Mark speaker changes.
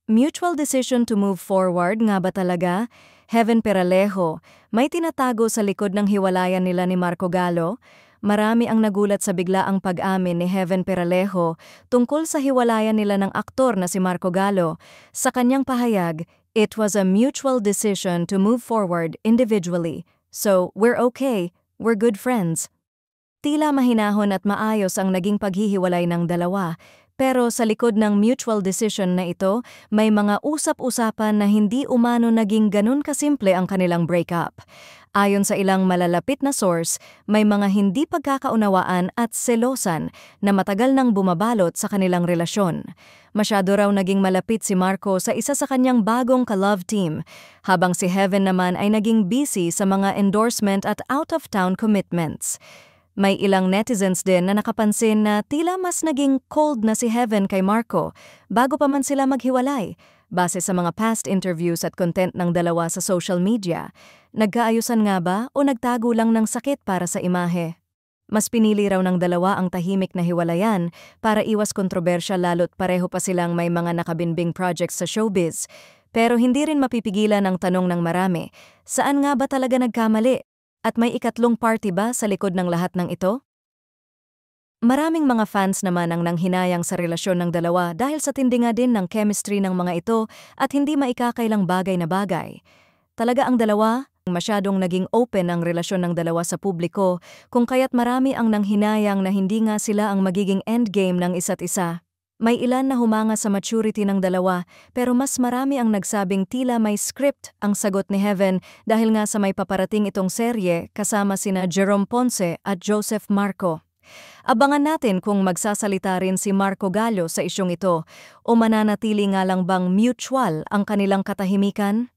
Speaker 1: Mutual decision to move forward nga ba talaga? Heaven Peralejo, may tinatago sa likod ng hiwalayan nila ni Marco Gallo? Marami ang nagulat sa biglaang pag-amin ni Heaven Peralejo tungkol sa hiwalayan nila ng aktor na si Marco Gallo. Sa kanyang pahayag, it was a mutual decision to move forward individually. So, we're okay, we're good friends. Tila mahinahon at maayos ang naging paghihiwalay ng dalawa, pero sa likod ng mutual decision na ito, may mga usap-usapan na hindi umano naging ganun kasimple ang kanilang breakup. Ayon sa ilang malalapit na source, may mga hindi pagkakaunawaan at selosan na matagal nang bumabalot sa kanilang relasyon. Masyado raw naging malapit si Marco sa isa sa kanyang bagong ka-love team, habang si Heaven naman ay naging busy sa mga endorsement at out-of-town commitments. May ilang netizens din na nakapansin na tila mas naging cold na si Heaven kay Marco bago pa man sila maghiwalay. Base sa mga past interviews at content ng dalawa sa social media, nagkaayusan nga ba o nagtago lang ng sakit para sa imahe? Mas pinili raw ng dalawa ang tahimik na hiwalayan para iwas kontrobersya lalo't pareho pa silang may mga nakabinbing projects sa showbiz. Pero hindi rin mapipigilan ang tanong ng marami, saan nga ba talaga nagkamali? At may ikatlong party ba sa likod ng lahat ng ito? Maraming mga fans naman ang nanghinayang sa relasyon ng dalawa dahil sa tindi nga din ng chemistry ng mga ito at hindi maikakailang bagay na bagay. Talaga ang dalawa, masyadong naging open ang relasyon ng dalawa sa publiko, kung kaya't marami ang nanghinayang na hindi nga sila ang magiging endgame ng isa't isa. May ilan na humanga sa maturity ng dalawa, pero mas marami ang nagsabing tila may script ang sagot ni Heaven dahil nga sa may paparating itong serye kasama sina Jerome Ponce at Joseph Marco. Abangan natin kung magsasalita rin si Marco Gallo sa isyong ito o mananatili nga lang bang mutual ang kanilang katahimikan?